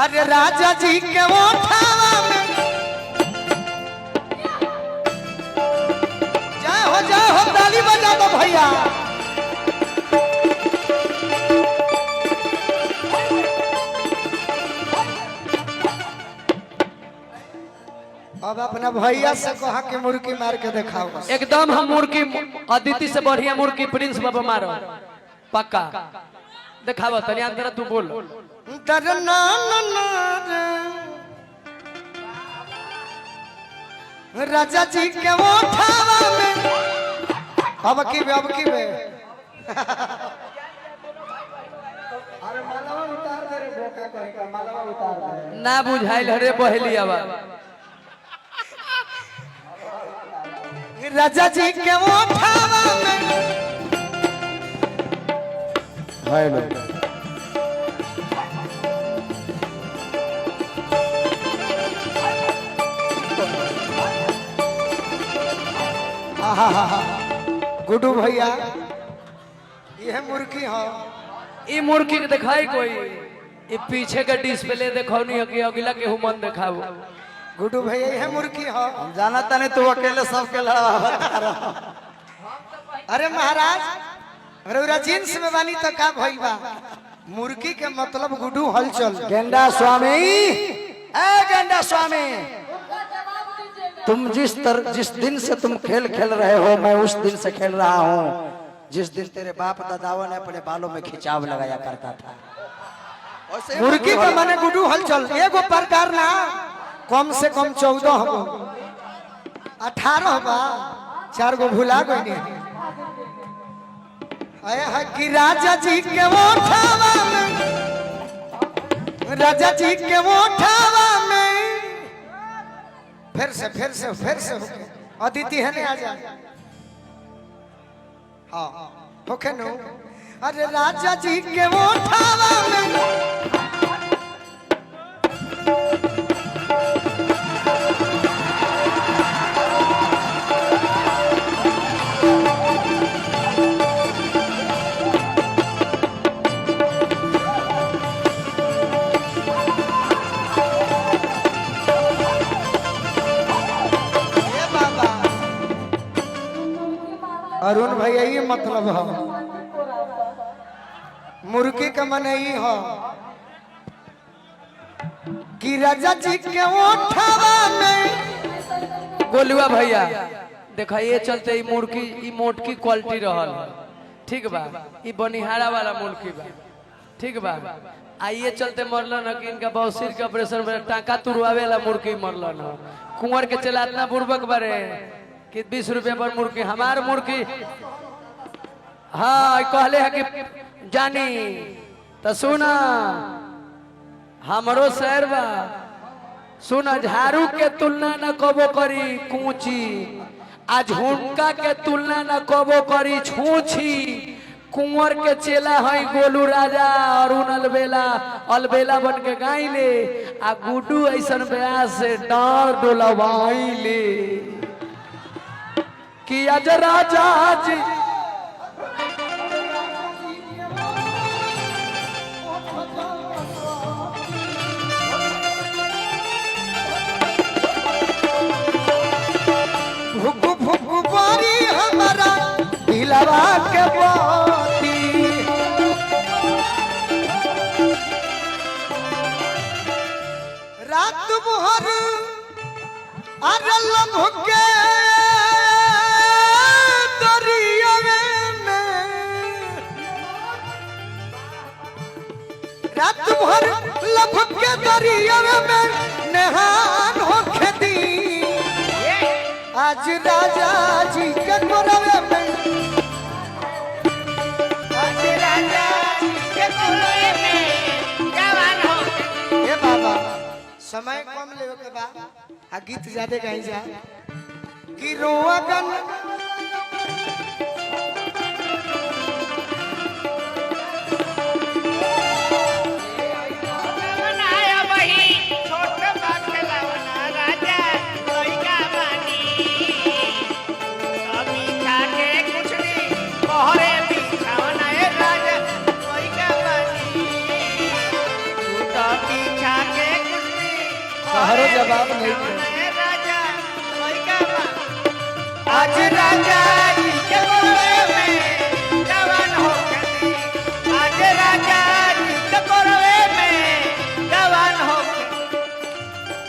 अरे राजा जी के ओठावा में जय हो ताली बजा दो भैया। अब अपना भैया से कहा के मुर्गी मार के दिखाओ। एकदम हम मुर्गी अदिति से बढ़िया मुर्गी प्रिंस बाबा मारो पक्का दिखावा तनी अंदर तू बोल। राजा जी के ओठावा में अब की बे अरे मालवा उतार दे रे बोका कहीं का मालवा उतार दे ना बुझाइल रे बहेली अब राजा जी के ओठावा में हेलो गुड्डू भैया यह मुर्गी हो ई मुर्गी के दिखाई कोई ई पीछे का डिस्प्ले देखो नहीं कि अगला के हुमन दिखाओ। गुड्डू भैया यह मुर्गी हो जाना तने तू अकेले सबके लड़ा। अरे महाराज रउरा जींस में बानी तो का भइल बा मुर्गी के मतलब गुड्डू हलचल। गेंडा स्वामी ए गेंडा स्वामी तुम जिस दिन से तुम खेल खेल रहे हो मैं उस दिन से खेल रहा हूँ जिस दिन तेरे बाप दादाओं ने अपने बालों में खिंचाव लगाया करता था। मुर्गी के माने गुड्डू हलचल एगो प्रकार ना कम से कम 14 हो 18 बा 4 गो भुला गई है कि राजा जी के ओठावा में राजा जी के ओठावा में फिर से अदिति है नहीं आ जा हाँ होके नो। अरे राजा जी के ओठावा में अरुण भैया ये मतलब है मुर्गी का मन ही हो कि राजा जी के ओठावा में। गोलुआ भैया देखा ये चलते ई मुर्गी ई मोटकी क्वालिटी रहल ठीक बा ई बनिहारा वाला मुर्गी बा ठीक बा आइए चलते मरलन कि इनका बौसिर के ऑपरेशन में टाका तुरवावे वाला मुर्गी मरलन कुंवर के चला इतना बुर्बक बारे कि 20 रुपया पर मुर्गी हमार मुर्गी हाँ कहले है कि जानी तो सुना हमरो शहर बा सुना झाड़ू के तुलना न कबो करी कूची आज हुनका के तुलना न कबो करी छूछी कुंवर के चेला है गोलू राजा अरुण अलबेला बन के गाइले आ गुड्डू ऐसन ब्यास से डार डोलवाइले कि आज राजा जी भुकु भुकु बारी हमारा दिलवा के बाती रात भर अरे लम्हे रात भर लपके दरिया में नहान हो खेती आज राजा जी के कोरवे में आज राजा जी के कोरवे में जवान हो। ये बाबा समय कम लेवे के बा आ गीत ज्यादा गाई जा कि रोअगन पीछा जवाब नहीं